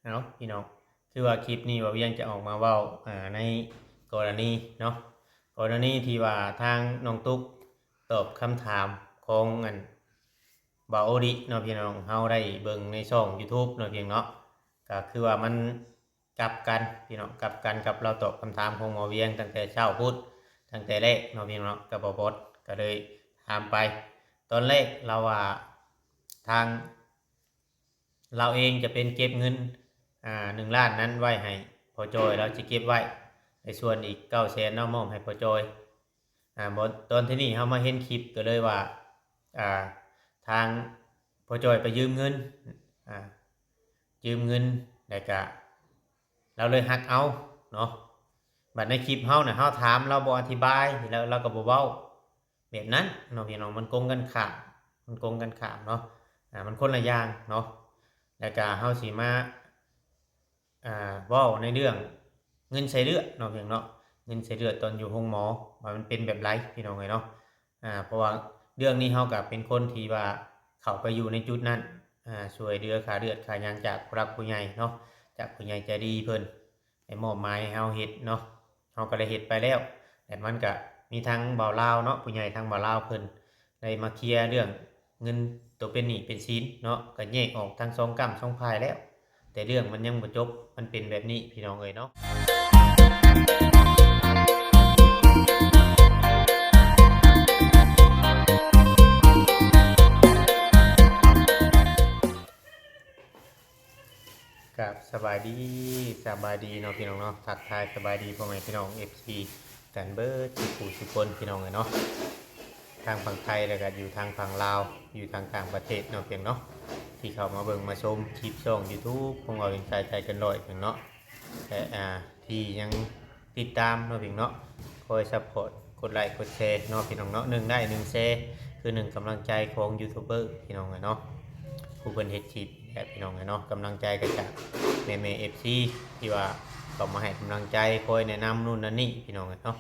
เอาพี่น้องคือว่าคลิปนี้ว่าเวียงจะออกมาเว้าในกรณีเนาะกรณีที่ว่าทางน้องตุ๊กตอบคำถามของบ่าวโอดิเนาะพี่น้องเฮาได้เบิ่งในช่อง YouTube เนาะพี่น้องเนาะก็คือว่ามันกลับกันพี่น้องกลับกันกับเราตอบคำถามของหมอเวียงตั้งแต่เช้าพุธตั้งแต่แรกเนาะพี่น้องเนาะกับบ่บดก็เลยถามไปตอนแรกเราว่าทางเราเองจะเป็นเก็บเงิน1 ล้านนั้นไว้ให้พอจอยเราจะเก็บไว้ในส่วนอีก900,000เนาะมอบให้พอจอยบตอนที่นี่เขามาเห็นคลิปก็เลยว่าอ่าทางพอจอยไปยืมเงินอ่ายืมเงินแล้วก็เราเลยหักเอาเนาะบัดในคลิปเฮาน่ะเฮาถามเราบ่อธิบายแล้วเราก็บ่เว้าแบบนั้นเนาะพี่น้องมันโกงกันข้ามมันโกงกันข้ามเนาะมันคนละอย่างเนาะแล้วก็เฮาสิมาเว้าในเรื่องเงินใช้เลือดเนาะพี่น้องเนาะเงินใช้เลือดตอนอยู่โรงหมอว่ามันเป็นแบบไรพี่น้องเอ้ยเนาะเพราะว่าเรื่องนี้เฮาก็เป็นคนที่ว่าเข้าไปอยู่ในจุดนั้นช่วยเหลือค่าเลือดค่าหยังจากผู้รักผู้ใหญ่เนาะจากผู้ใหญ่ใจดีเพิ่นให้มอบหมายให้เฮาเฮ็ดเนาะเฮาก็ได้เฮ็ดไปแล้วแต่มันก็มีทั้งบ่าวลาวเนาะผู้ใหญ่ทั้งบ่าวลาวเพิ่นได้มาเคลียร์เรื่องเงินตัวเป็นหนี้เป็นสินเนาะก็แยกออกทั้งสองกรรมสองฝ่ายแล้วแต่เรื่องมันยังบ่จบมันเป็นแบบนี้พี่น้องเอ้ยเนาะกับสบายดีเนาะพี่น้องเนาะทักทายสบายดีพ่อแม่พี่น้อง FC กันเบิดทุกผู้ทุกคนพี่น้องเอ้ยเนาะทางฝั่งไทยแล้วก็อยู่ทางฝั่งลาวอยู่ทางต่างประเทศเนาะเพียงเนาะที่เข้ามาเบิ่งมาชมคลิปช่อง YouTube ของเราเป็นใจกันร้อยเพียงเนาะแต่ที่ยังติดตามเนาะเพียงเนาะคอยซัพพอร์ตกดไลค์กดแชร์เนาะพี่น้องเนาะ1ได้1แชร์คือ1กำลังใจของยูทูบเบอร์พี่น้องเนาะผู้เพิ่นเฮ็ดคลิปแบบพี่น้องเนาะกำลังใจก็จากแม่ๆ FC ที่ว่าเข้ามาให้กำลังใจคอยแนะนำนู่นนั่นนี่พี่น้องเนาะ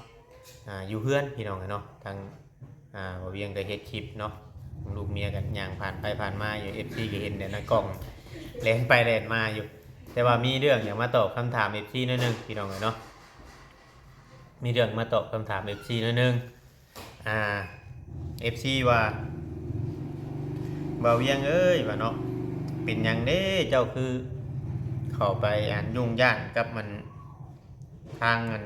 อยู่เพื่อนพี่น้องเนาะทางบ่เวียงก็เฮ็ดคลิปเนาะลูกเมียกันย่างผ่านไปผ่านมาอยู่ FC ก็เห็นแต่ในกล้องแล่นไปแล่นมาอยู่แต่ว่ามีเรื่องอยากมาตอบคำถาม FC นิดนึงพี่น้องเนาะมีเรื่องมาตอบคำถาม FC นิดนึงFC ว่าบ่าวเวียงเอ้ยว่าเนาะเป็นหยังเด้เจ้าคือเข้าไปยุ่งยากกับมันทางเงิน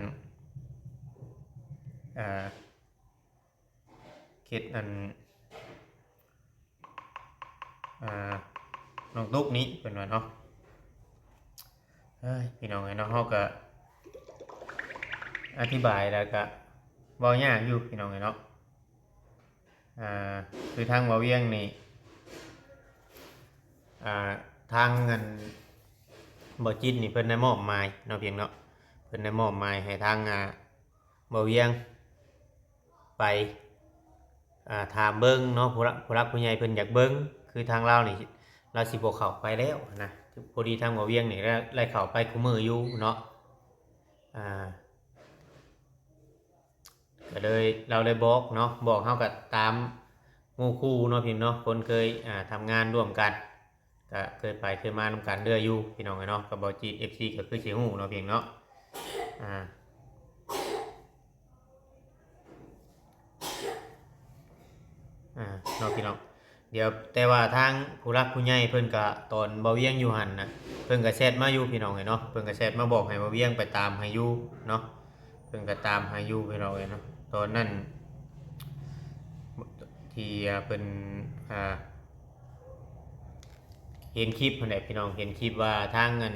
คิดน้องตุ๊กนี้เป็นว่าเนาะพี่น้องเนาะเฮาก็อธิบายแล้วก็เว้ายากอยู่พี่น้องเนาะคือทางบ่าวเวียงนี่ทางเงินบ่จิตนี่เพิ่นได้มอบหมายเนาะเพียงเนาะเพิ่นได้มอบหมายให้ทางบ่าวเวียงไปถามเบิ่งเนาะผู้รักผู้ใหญ่เพิ่นอยากเบิ่งคือทางเรานี่เราสิบ่เข้าไปแล้วนะพอดีทางบ่าวเวียงนี่ได้เข้าไปคุมืออยู่เนาะอ่าก็เลยเราเลยบอกเนาะบอกเฮาก็ตามหมู่คู่เนาะพี่เนาะคนเคยทำงานร่วมกันก็เคยไปเคยมานำกันเรื่อยอยู่พี่น้องเนาะกับบ่จิต FC ก็คือสิฮู้เนาะพี่เนาะอ่าเนาะพี่น้องเดี๋ยวแต่ว่าทางผู้รักผู้ใหญ่เพิ่นก็ตอนบ่าวเวียงอยู่หั่นนะเพิ่นก็แชทมาอยู่พี่น้องเนาะเพิ่นก็แชทมาบอกให้บ่าวเวียงไปตามให้อยู่เนาะเพิ่นก็ตามให้อยู่พี่น้องเนาะตอนนั้นที่เพิ่นเห็นคลิปเพิ่นแหละพี่น้องเห็นคลิปว่าทางเงิน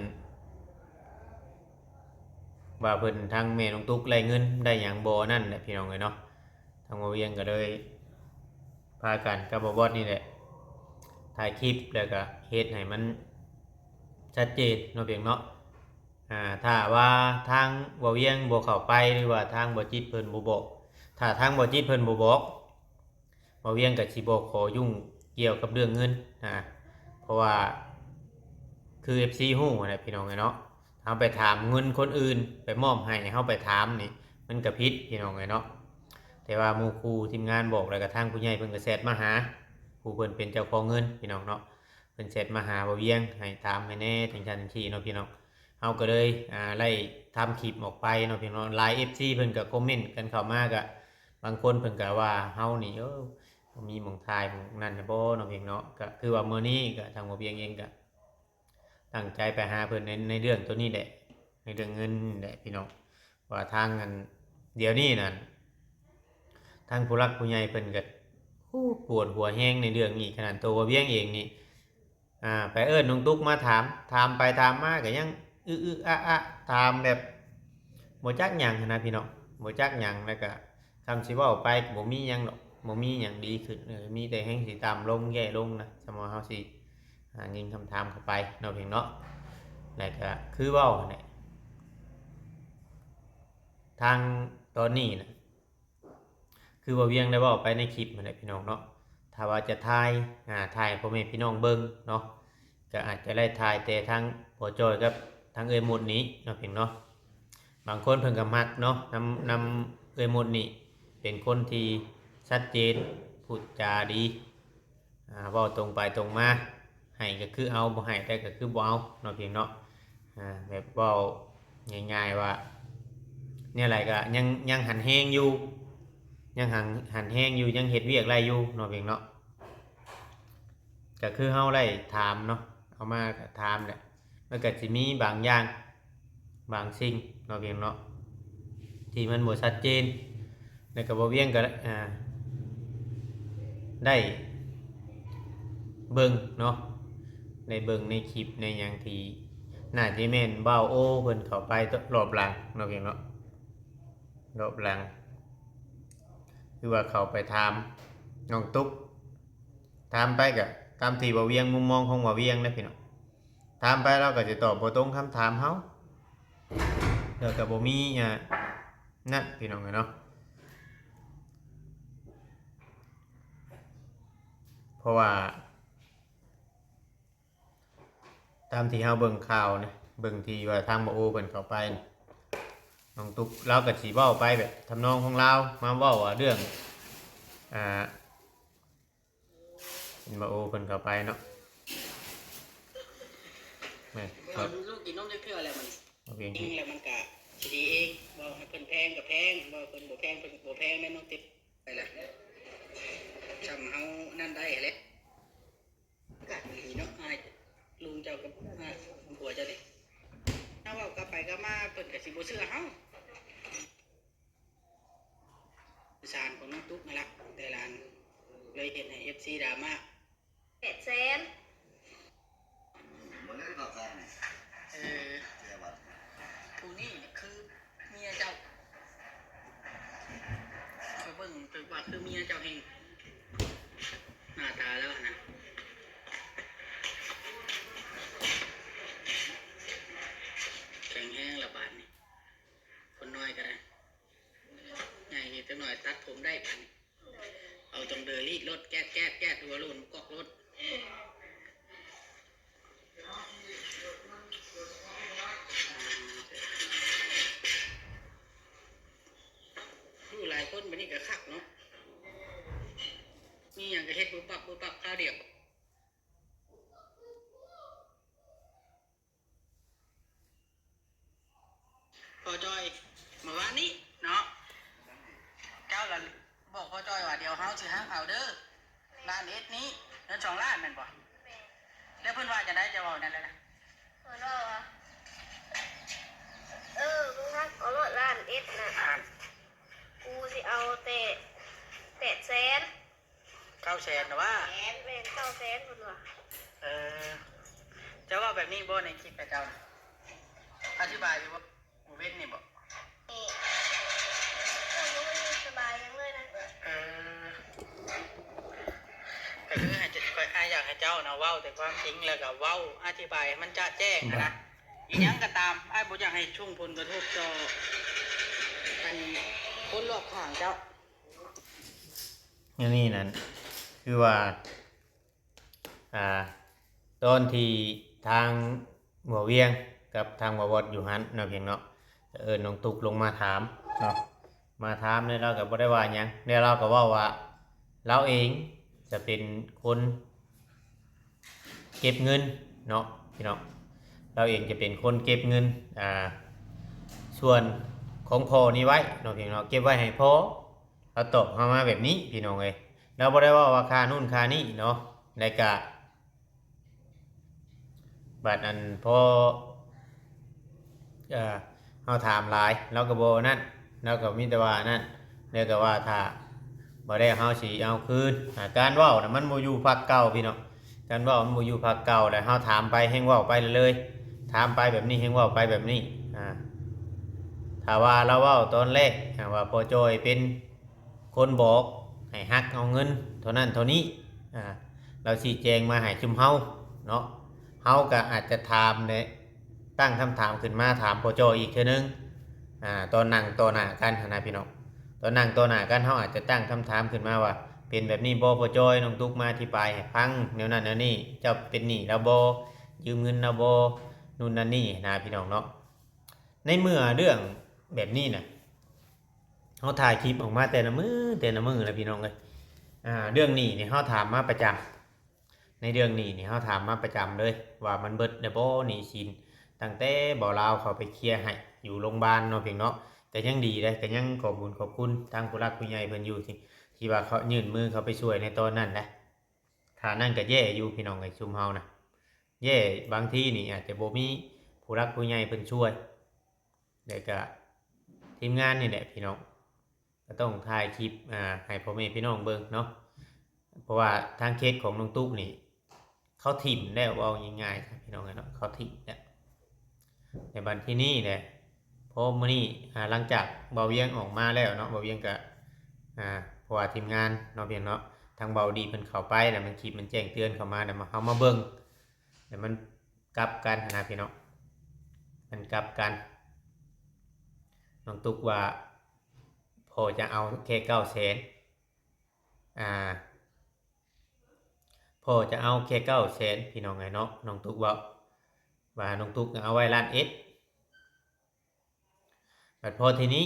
ว่าเพิ่นทางแม่น้องตุ๊กได้เงินได้หยังบ่นั่นแหละพี่น้องเนาะทางบ่าวเวียงก็เลยพากันกับบ่บอสนี่แหละถ่ายคลิปแล้วก็เฮ็ดให้มันชัดเจนเนาะเพียงเนาะถ้าว่าทางบ่เวียงบ่เข้าไปหรือว่าทางบ่จิตเพิ่นบ่บอกถ้าทางบ่จิตเพิ่นบ่บอกบ่เวียงก็สิบ่ขอยุ่งเกี่ยวกับเรื่องเงินเพราะว่าคือ FC ฮู้แหละพี่น้องเนาะเฮาไปถามเงินคนอื่นไปมอบให้เฮาไปถามนี่มันก็ผิดพี่น้องเนาะแต่ว่าหมู่ครูทีมงานบอกแล้วก็ทางผู้ใหญ่เพิ่นก็แชทมาหาผู้เพิ่นเป็นเจ้าของเงินพี่น้องเนาะ เพิ่นเสร็จมาหาบ่เวียงให้ถามให้แน่จังซั่นจังซี่เนาะพี่น้องเฮาก็เลยไล่ทำคลิปออกไปเนาะพี่น้องหลาย FC เพิ่นก็คอมเมนต์กันเข้ามาก็บางคนเพิ่นก็ว่าเฮานี่บ่มีหม้องถ่ายหม้องนั่นบ่เนาะพี่เนาะก็คือว่ามื้อนี้ก็ทางบ่เวียงเองก็ตั้งใจไปหาเพิ่นในเรื่องตัวนี้แหละในเรื่องเงินนี่แหละพี่น้องว่าทางอันเดี๋ยวนี้นั่นทางผู้หลักผู้ใหญ่เพิ่นก็ปวดหัวแห้งในเรื่องนี้ขนาดตัวบ่เวียงเองนี่ไปเอิ้นน้องตุ๊กมาถามไปถามมาก็ยังอึๆอะๆถามแบบบ่จักหยังหั้นนะพี่น้องบ่จักหยังแล้วก็คำสิเว้าไปก็บ่มีหยังดอกบ่มีหยังดีขึ้นมีแต่แฮ่งสิต่ำลงแย่ลงนะสมมุติเฮาสิยิงคำถามเข้าไปเนาะพี่เนาะแล้วก็คือเว้านั่นแหละทางตอนนี้น่ะคือบ่เวียงได้เว้าไปในคลิปนั่นแหละพี่น้องเนาะถ้าว่าจะถ่ายถ่ายพ่อแม่พี่น้องเบิ่งเนาะก็อาจจะได้ถ่ายแต่ทางพ่อจ้อยกับทางเอ้ยหมดนี้เนาะพี่เนาะบางคนเพิ่นก็มักเนาะนำเอ้ยหมดนี้เป็นคนที่ชัดเจนพูดจาดีเว้าตรงไปตรงมาให้ก็คือเอาบ่ให้แต่ก็คือบ่เอาเนาะพี่เนาะแบบเว้าง่ายๆว่าเนี่ยอะไรก็ยังหันแห้งอยู่ยังหันแห้งอยู่ยังเฮ็ดเวียกไรอยู่เนาะพี่เนาะก็คือเฮาได้ถามเนาะเอามาก็ถามแหละมันก็สิมีบางอย่างบางสิ่งเนาะพี่เนาะที่มันบ่ชัดเจนแล้วก็บ่เวียงก็ได้เบิ่งเนาะได้เบิ่งในคลิปในหยังที่น่าจะแม่นเบ้าโอ้เพิ่นเข้าไปรอบหลังเนาะพี่เนาะรอบหลังคือว่าเข้าไปถามน้องตุ๊กถามไปก็ตามที่บ่เวียงมุมมองของบ่เวียงนะพี่น้องถามไปเราก็จะตอบบ่ตรงคำถามเฮาแล้วก็บ่มีนั่นพี่น้องเนาะเพราะว่าตามที่เฮาเบิ่งข่าวนะเบิ่งที่ว่าทางบ่โอเพิ่นเข้าไปน้องตุ๊กเราก็สิเว้าไปแบบทำนองของเรามาเว้าว่าเรื่องเป็นบ่โอเพิ่นเข้าไปเนาะแม่ครับ ลูกกินนมจะเพื่ออะไรมัน โอเค เองแล้วมันกะสิดีเองบอกให้เพิ่นแพงกับแพงบอกเพิ่นบ่แพงเพิ่นบ่แพงแม่น้องติดไปล่ะจำเฮานั่นได้แหละกะดีเนาะอ้ายลุงเจ้ากับผัวเจ้านี่ถ้าเว้ากลับไปกลับมาเพิ่นก็สิบ่เชื่อเฮาสารของน้องตุ๊กนั่นล่ะแต่ละอันเลยเฮ็ดให้ FC ดราม่า800,000ผู้นี้คือเมียเจ้าไปเบิ่งไปว่าคือเมียเจ้าเองหน้าตาแล้วนะแข็งแห้งละบาดนี่คนน้อยก็ได้ใหญ่จังหน่อยตัดผมได้ปันเอาตรงเดอรีดรถแก๊ดหัวโลนกอกรถหลายคนวันนี้ก็คักเนาะมีอย่างก็เฮ็ดบุบปับข้าวเดียวพอจอยเมื่อวานนี้เนาะเจ้าละบอกพอจอยว่าเดี๋ยวเฮาสิหาเอาเด้อร้านเอ็ดนี้เงิน2 ล้านแม่นบ่แล้วเพิ่นว่าจะได้จะเว้านั่นแหละนะ เพิ่นว่ามึงฮักเอารถล้านเอ็ดน่ะกูสิเอาแต่800,000 900,000นะว่า แม่น900,000เพิ่นว่า เจ้าว่าแบบนี้บ่ในคลิปกับเจ้าน่ะอธิบายอยู่บ่บ่เว้นนี่บ่ นี่ก็รู้ว่าสบายยังเลยนะ ก็คือให้อยากให้เจ้านะเว้าแต่ความจริงแล้วก็เว้าอธิบายให้มันจะแจ้งนะอีหยังก็ตามอ้ายบ่อยากให้ช่วงผลกระทบต่อกันคนรอบข้างเจ้า อย่างนี้นั่นคือว่าตอนที่ทางบ่เวียงกับทางบ่วอดอยู่หันเนาะเพียงเนาะน้องตุกลงมาถามเนาะมาถามเนี่ยเราก็บ่ได้ว่าหยังเนี่ยเราก็เว้าว่าเราเองจะเป็นคน เก็บเงินเนาะพี่น้องเราเองจะเป็นคนเก็บเงินส่วนของพ่อนี่ไว้เนาะพี่น้องเก็บไว้ให้พ่อเราตอบมาแบบนี้พี่น้องเอ้ยเราบ่ได้ว่าค่านู่นค่านี่เนาะแล้วก็บัดนั้นพอเฮาถามหลายเราก็บ่นั่นเราก็มีแต่ว่านั่นแล้วก็ว่าถ้าบ่ได้เฮาสิเอาคืนการเว้าน่ะมันบ่อยู่ภาคเก่าพี่น้องการเว้ามันบ่อยู่ภาคเก่าแล้วเฮาถามไปแฮงเว้าไปเลยถามไปแบบนี้แฮงเว้าไปแบบนี้ถ้าว่าเราเว้าตอนแรกว่าพ่อจอยเป็นคนบอกให้ฮักเอาเงินเท่านั้นเท่านี้เราชี้แจงมาให้ชุมเฮาเนาะเฮาก็อาจจะถามเนี่ยตั้งคำถามขึ้นมาถามพ่อจอยอีกเทื่อนึงตอนนั่งต่อหน้ากันนะพี่น้องตอนนั่งต่อหน้ากันเฮาอาจจะตั้งคำถามขึ้นมาว่าเป็นแบบนี้บ่พ่อจอยน้องตุ๊กมาที่ปลายให้ฟังแนวนั้นแนวนี้เจ้าเป็นหนี้แล้วบ่ยืมเงินแล้วบ่นู่นนั่นนี่นะพี่น้องเนาะในเมื่อเรื่องแบบนี้น่ะเขาถ่ายคลิปออกมาแต่ละมือแล้วพี่น้องเลยเรื่องนี้เนี่ยเขาถามมาประจำในเรื่องนี้เนี่ยเขาถามมาประจำเลยว่ามันเบิดเดบหนี้สินตั้งแต่บ่ลาวเขาไปเคลียร์ให้อยู่โรงพยาบาลเนาะเพียงเนาะแต่ยังดีเลยแต่ยังขอบคุญขอบคุณทางผู้รักผู้ใหญ่เพิ่นอยู่ที่ว่าเขายื่นมือเขาไปช่วยในตอนนั้นนะถ้านั่นก็แย่อยู่พี่น้องไอ้ชุมเฮานะแย่บางทีนี่อาจจะบ่มีผู้รักผู้ใหญ่เพิ่นช่วยเด็กก็ทีมงานนี่แหละพี่น้องก็ต้องถ่ายคลิปให้พ่อแม่พี่น้องเบิ่งเนาะเพราะว่าทางเคสของน้องตุ๊กนี่เขาถิ่มได้ว่าง่ายๆพี่น้องเนาะเขาถิ่มเนี่ยในบัดที่นี่แหละพอมื้อนี้หลังจากเบาเวียงออกมาแล้วเนาะเบาเวียงก็เพราะว่าทีมงานเนาะเพียงเนาะทางเบาดีเพิ่นเข้าไปแล้วมันคลิปมันแจ้งเตือนเข้ามาแล้วมาเฮามาเบิ่งแล้วมันกลับกันนะพี่น้องมันกลับกันน้องตุ๊กว่าพอจะเอาแค่900,000พอจะเอาแค่900,000พี่น้องไงเนาะน้องตุ๊กว่าน้องตุ๊กเอาไว้ล้านเอ็ดแต่พอทีนี้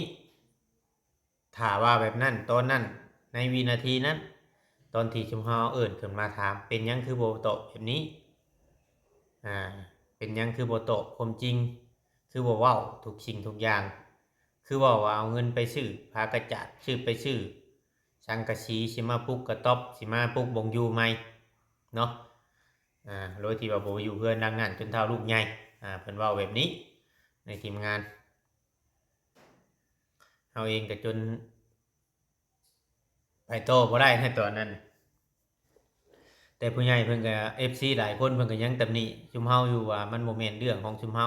ถามว่าแบบนั้นตอนนั้นในวินาทีนั้นตอนที่ชุมเฮาขึ้นมาถามเป็นยังคือโบโตแบบนี้เป็นยังคือโบโตความจริงคือโบเว้าทุกสิ่งทุกอย่างคือว่าเอาเงินไปซื้อพากระจัดซื้อไปซื้อสังกะสีสิมาปุกกระต๊อบสิมาปุกบงยูไหมเนาะโดยที่ว่าโบอยู่เพื่อนดังงานจนเท่าลูกใหญ่เพิ่นเว้าแบบนี้ในทีมงานเอาเองก็จนไปโตบ่ได้ในตอนนั้นแต่ผู้ใหญ่เพิ่นก็ FC หลายคนเพิ่นก็ยังตำหนิชุมเฮาอยู่ว่ามันบ่แม่นเรื่องของชุมเฮา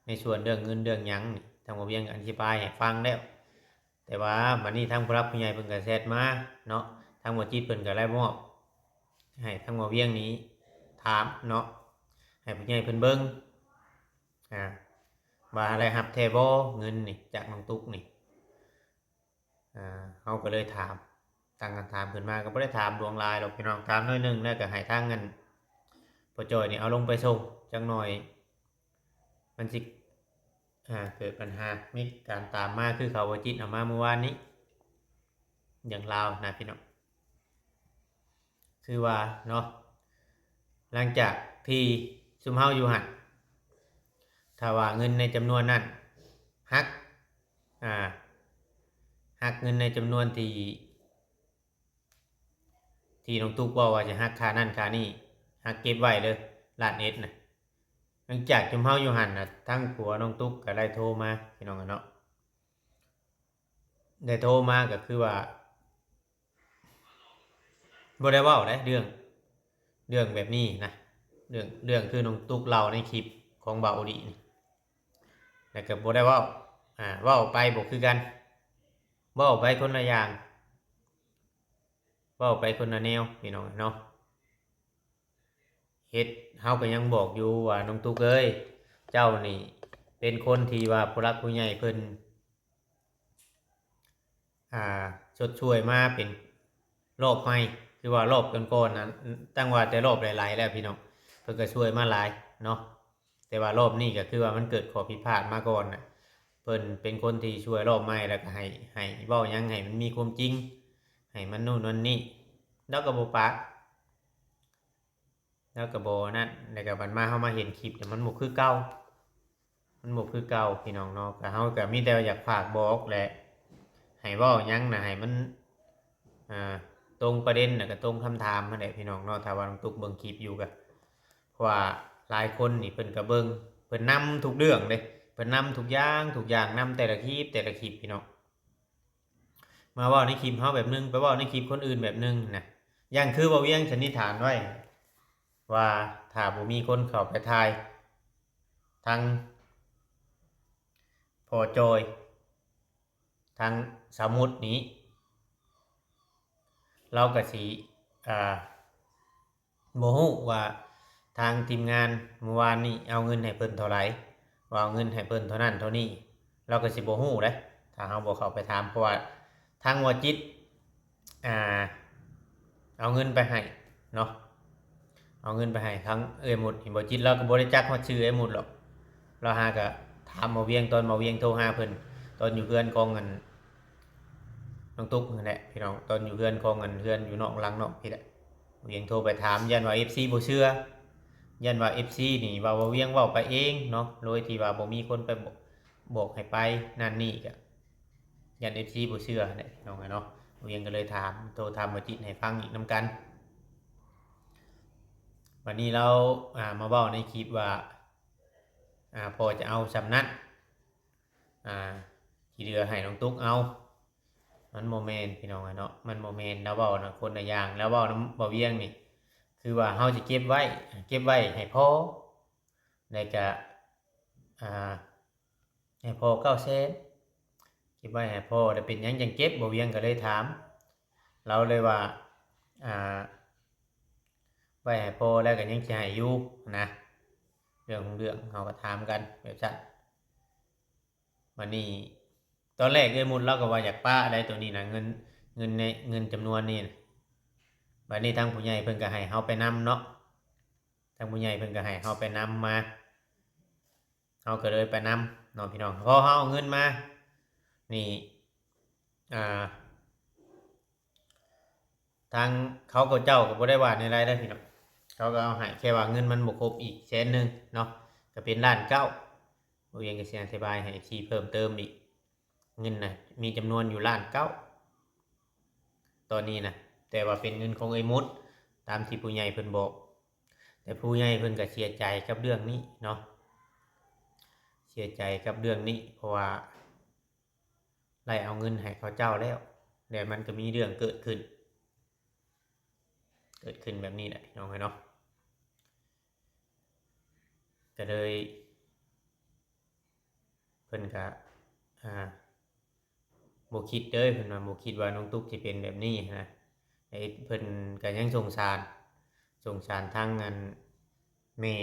ในส่วนเรื่องเงินเรื่องหยังนี่ทางบ่เวียงอธิบายให้ฟังแล้วแต่ว่าบัดนี้ทางผู้รับผู้ใหญ่เพิ่นก็แชทมาเนาะทางบ่จิตเพิ่นก็ได้มอบให้ทางบ่เวียงนี้ถามเนาะให้ผู้ใหญ่เพิ่นเบิ่งว่าได้รับแท้บ่เงินนี่จากน้องตุ๊กนี่เฮาก็เลยถามตั้งคำถามขึ้นมาก็บ่ได้ถามดวงลายหรอกพี่น้องถามน้อยนึงแล้วก็ให้ทางเงินพ่อจ้อยนี่เอาลงไปส่งจังหน่อยมันสิเกิดปัญหามีการตามมาคือเขาบ่จิตเอามาเมื่อวานนี้อย่างลาวนะพี่น้องคือว่าเนาะหลังจากที่ซุมเฮาอยู่หั่นถ้าว่าเงินในจำนวนนั้นหักเงินในจำนวนที่น้องตุ๊กว่าจะหักค่านั่นค่านี่หักเก็บไว้เลยล้านเอ็ดนะหลังจากซุมเฮาอยู่หั่นนะทั้งผัวน้องตุ๊กก็ได้โทรมาพี่น้องเนาะได้โทรมาก็คือว่าบ่ได้เว้าได้เรื่องแบบนี้นะเรื่องคือน้องตุ๊กเล่าในคลิปของเบาดีนี่แล้วก็บ่ได้เว้าเว้าไปบ่คือกันเว้าไปคนละอย่างเว้าไปคนละแนวพี่น้องเนาะเฮ็ดเฮาก็ยังบอกอยู่ว่าน้องตุ๊กเอ้ยเจ้านี่เป็นคนที่ว่าผู้รักผู้ใหญ่เพิ่นชดช่วยมาเป็นรอบใหม่คือว่ารอบก่อนๆนะตั้งว่าแต่รอบหลายๆแล้วพี่น้องเพิ่นก็ช่วยมาหลายเนาะแต่ว่ารอบนี้ก็คือว่ามันเกิดข้อผิดพลาดมาก่อนน่ะเพิ่นเป็นคนที่ช่วยรอบใหม่แล้วก็ให้เว้าหยังให้มันมีความจริงให้มันนู่นนั่นนี่แล้วก็บ่ปาก แล้วก็บ่นั่นแล้วก็มันมาเฮามาเห็นคลิปเนี่ยมันบ่คือเก่ามันบ่คือเก่าพี่น้องเนาะก็เฮาก็มีแต่อยากฝากบอกแหละให้เว้าหยังน่ะให้มันอ่าตรงประเด็นน่ะก็ตรงคำถามนั่นแหละพี่น้องเนาะถ้าว่าน้องตุ๊กเบิ่งคลิปอยู่ก็เพราะว่าหลายคนนี่เพิ่นก็เบิ่งเพิ่นนำทุกเรื่องเลยเพิ่นนำทุกอย่างนำแต่ละคลิปพี่น้องมาเว้าในคลิปเฮาแบบนึงไปเว้าในคลิปคนอื่นแบบนึงนะอย่างคือบ่เวียงสันนิษฐานไว้ว่าถ้าบ่มีคนเข้าไปทายทางพอจอยทางสมุดนี้เราก็สิบ่ฮู้ว่าทางทีมงานเมื่อวานนี้เอาเงินให้เพิ่นเท่าไหร่ว่าเอาเงินให้เพิ่นเท่านั้นเท่านี้เราก็สิบ่ฮู้เด้ถ้าเฮาบ่เข้าไปถามเพราะว่าทางวจิตเอาเงินไปให้เนาะเอาเงินไปให้ทั้งหมดบ่จิตเราก็บ่ได้จักฮอดชื่อหมดหรอกเราหาก็ถามหมอเวียงตอนหมอเวียงโทรหาเพิ่นตอนอยู่เฮือนของเงินน้องตุ๊กนั่นแหละพี่น้องตอนอยู่เฮือนของเงินเฮือนอยู่นอกหลังนอกพี่แหละเวียงโทรไปถามยันว่า FC บ่เชื่อยันว่า FC นี่ว่าบ่เวียงเว้าไปเองเนาะโดยที่ว่าบ่มีคนไปบอกให้ไปนั่นนี่ก็ยัน FC บ่เชื่อนั่นแหละพี่น้องเนาะเวียงก็เลยถามโทรถามบ่จิตให้ฟังอีกนํกันวันนี้เรามาเว้าในคลิปว่าพอจะเอาสำนักที่เหลือให้น้องตุ๊กเอามันโมเมนต์พี่น้องเนาะมันโมเมนต์แล้วเว้านะคนละอย่างแล้วเว้าน้ำบ่เวียงนี่คือว่าเฮาจะเก็บไว้ให้พอแล้วก็ให้พอ900,000เก็บไว้ให้พอได้เป็นหยังจังเก็บบ่เวียงก็เลยถามเราเลยว่าไว้ให้พอแล้วก็ยังสิให้อยู่นะเรื่องของเรื่องเฮาก็ถามกันแบบนั้นวันนี้ตอนแรกมุนเราก็ว่าอยากป้าอะไรตัวนี้นะเงินจำนวนนี้บัดนี้ทางผู้ใหญ่เพิ่นก็ให้เฮาไปนำเนาะทางผู้ใหญ่เพิ่นก็ให้เฮาไปนำมาเฮาก็เลยไปนำน้องพี่น้องพอเฮาเอาเงินมานี่ทางเขาก็เจ้าก็บ่ได้ว่าในรายได้พี่น้องเขาก็เอาให้แค่ว่าเงินมันบ่ครบอีก100,000เนาะก็เป็นล้านเก้าบ่เวียงก็สิอธิบายให้ทีเพิ่มเติมอีกเงินนะมีจำนวนอยู่ล้านเก้าตอนนี้นะแต่ว่าเป็นเงินของไอ้มุดตามที่ผู้ใหญ่เพิ่นบอกแต่ผู้ใหญ่เพิ่นก็เสียใจกับเรื่องนี้เนาะเสียใจกับเรื่องนี้เพราะว่าไล่เอาเงินให้เขาเจ้าแล้วแต่มันก็มีเรื่องเกิดขึ้นแบบนี้แหละพี่น้องเนาะก็เลยเพิ่นก็บ่คิดเด้อเพิ่นว่าบ่คิดว่าน้องตุ๊กสิเป็นแบบนี้นะไอ้เพิ่นก็ยังสงสารทางแม่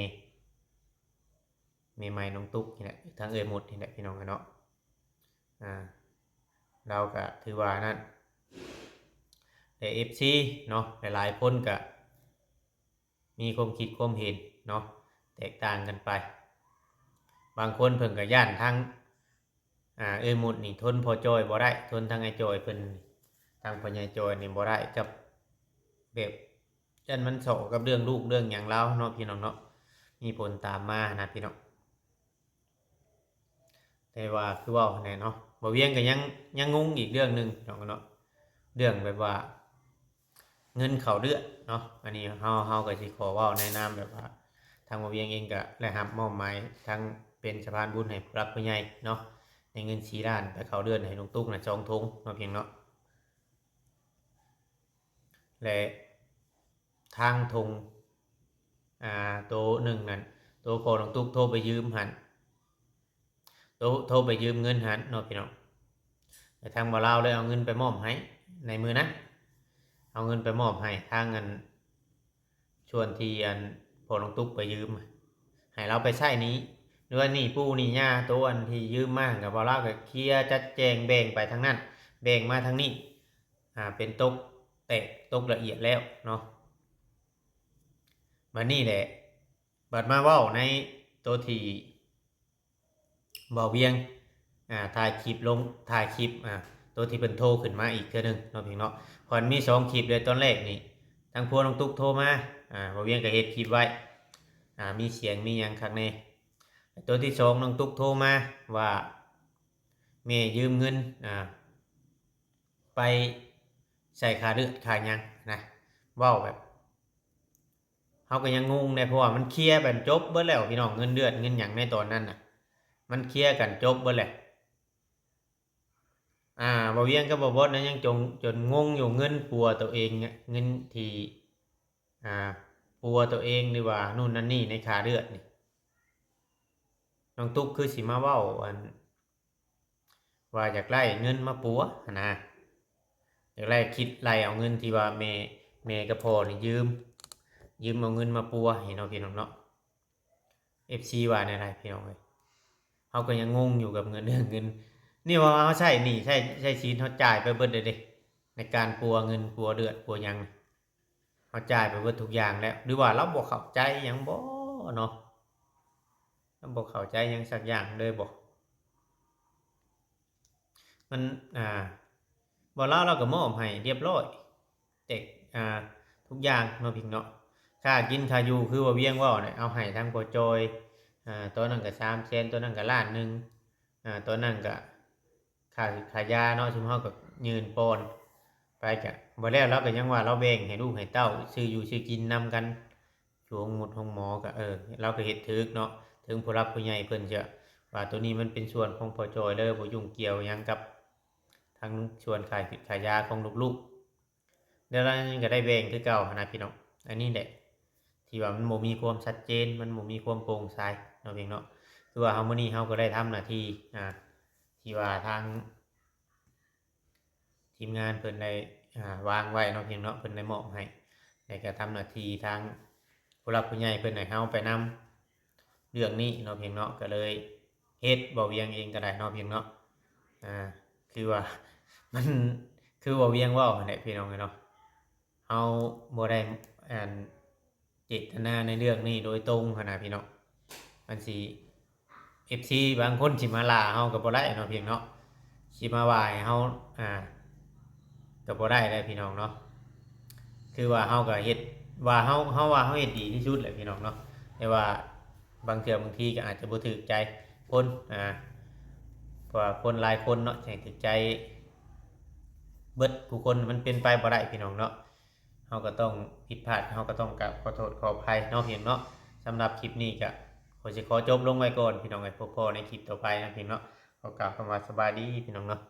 ใหม่น้องตุ๊กนี่แหละทางหมดนี่แหละพี่น้องเนาะเราก็ถือว่านั่นแต่ FC เนาะหลายๆคนก็มีความคิดความเห็นเนาะแตกต่างกันไปบางคนเพิ่นก็ย่านทางหมดนี่ทนพอจอยบ่ได้ทนทางไอ้จอยเพิ่นทางพ่อใหญ่จอยนี่บ่ได้กับแบบยันมันโศกกับเรื่องลูกเรื่องหยังแล้วเนาะพี่น้องเนาะมีผลตามมานะพี่น้องแต่ว่าคือว่าแน่เนาะบ่เวียงก็ยังงงอีกเรื่องนึงพี่น้องเนาะเรื่องแบบว่าเงินเข้าเดือนเนาะอันนี้เฮาก็สิขอเว้าในนามแบบว่าทางบ่เวียงเองก็ได้รับมอบหมายทางเป็นสะพานบุญให้ผู้รักผู้ใหญ่เนาะในเงิน4ล้านไปเข้าเดือนให้น้องตุ๊กน่ะ2ถุงเนาะเพียงเนาะและทางถุงโตหนึ่งนั่นโตพอน้องตุ๊กโทรไปยืมหันโทรไปยืมเงินหันเนาะพี่น้องแต่ทางบ่าวลาวเลยเอาเงินไปมอบให้ในมือนั้นเอาเงินไปมอบให้ทางเงินชวนที่พอน้องตุ๊กไปยืมให้เราไปใช้นี้หรือว่านี่ปู่นี่ย่าตัวที่ยืมมากับบ่าวลาวก็เคลียร์จัดแจงแบ่งไปทางนั้นแบ่งมาทางนี้เป็นตกแตกตกละเอียดแล้วเนาะมานี่แหละบัดมาเว้าในตัวที่บ่เวียงถ่ายคลิปตัวที่เป็นโทรขึ้นมาอีกเทื่อนึงเนาะพี่เนาะพอมี2คลิปเลยตอนแรกนี่ทางพวกน้องตุ๊กโทรมา บ่เวียงก็เฮ็ดคลิปไว้มีเสียงมีหยังคักแน่ตัวที่สองน้องตุ๊กโทรมาว่าแม่ยืมเงินไปใส่ค่าเลือดค่าหยังนะเว้าแบบเฮาก็ยังงงได้เพราะว่ามันเคลียร์แบบจบเบิดแล้วพี่น้องเงินเดือนเงินหยังในตอนนั้นน่ะมันเคลียร์กันจบเบิดแล้วบ่เวียงกับบ่บดนะยังจนงงอยู่เงินปัวตัวเองเนี่ยเงินที่ปัวตัวเองหรือว่านู่นนั่นนี่ในค่าเลือดนี่น้องตุ๊กคือสิมาเว้าว่าอยากไล่เงินมาปัวนะอยากไล่คิดไล่เอาเงินที่ว่าแม่กับพ่อนี่ยืมเอาเงินมาปัวให้เนาะพี่น้องเนาะ FC ว่าในไรพี่น้องเอ้ยเฮาก็ยังงงอยู่กับเงินนี่ว่าเฮาใช้หนี้ใช้ชีวิตเฮาจ่ายไปเบิดเด้ในการปัวเงินปัวเลือดปัวหยังเฮาจ่ายไปเบิดทุกอย่างแล้วหรือว่าเราบ่เข้าใจหยังบ่เนาะเราบ่เข้าใจหยังสักอย่างเลยบ่มันบ่เราก็มอบให้เรียบร้อยเด็กทุกอย่างเนาะพี่เนาะค่ากินค่าอยู่คือว่าเวียงเว้าเนี่ยเอาให้ทางพ่อจอยตัวนั้นก็300,000ตัวนั้นก็ล้านหนึงตัวนั้นก็ค่ายาเนาะซุมเฮาก็ยืนปอนไปก็บ่แล้วเราก็ยังว่าเราแบ่งให้ลูกให้เต้าซื้ออยู่ซื้อกินนำกันอยู่ห้องหมดห้องหมอก็เราก็เฮ็ดถูกเนาะถึงผู้รับผู้ใหญ่เพิ่นจะว่าตัวนี้มันเป็นส่วนของพ่อจอยเด้อบ่ยุ่งเกี่ยวหยังกับทางส่วนขายยาของลูกๆเดี๋ยวเราก็ได้แบ่งคือเก่านะพี่น้องอันนี้แหละที่ว่ามันบ่มีความชัดเจนมันบ่มีความโปร่งใสเนาะพี่เนาะคือว่าเฮามื้อนี้เฮาก็ได้ทำหน้าที่ที่ว่าทางทีมงานเพิ่นได้วางไว้เนาะพี่เนาะเพิ่นได้มอบให้แล้วก็ทำหน้าที่ทางผู้หลักผู้ใหญ่เพิ่นให้เฮาไปนำเรื่องนี้เนาะพี่เนาะก็เลยเฮ็ดบ่เวียงเองก็ได้เนาะพี่เนาะคือว่ามันคือบ่เวียงเว้านั่นแหละพี่น้องเนาะเฮาบ่ได้เจตนาในเรื่องนี้โดยตรงขนาดพี่น้องมันสิ FC บางคนสิมาล่าเฮาก็บ่ได้เนาะพี่เนาะสิมาว่าให้เฮาก็บ่ได้เลยพี่น้องเนาะคือว่าเฮาก็เฮ็ดว่าเฮาว่าเฮาเฮ็ดดีที่สุดแหละพี่น้องเนาะแต่ว่าบางเทื่อบางทีก็อาจจะบ่ถูกใจคนเพราะว่าคนหลายคนเนาะสิให้ถูกใจเบิดผู้คนมันเป็นไปบ่ได้พี่น้องเนาะเฮาก็ต้องผิดพลาดเฮาก็ต้องกราบขอโทษขออภัยเนาะพี่น้องเนาะสำหรับคลิปนี้ก็ขอจบลงไว้ก่อนพี่น้องไว้พบในคลิปต่อไปนะพี่น้องเนาะขอกล่าวคำว่าสบายดีพี่น้องเนาะ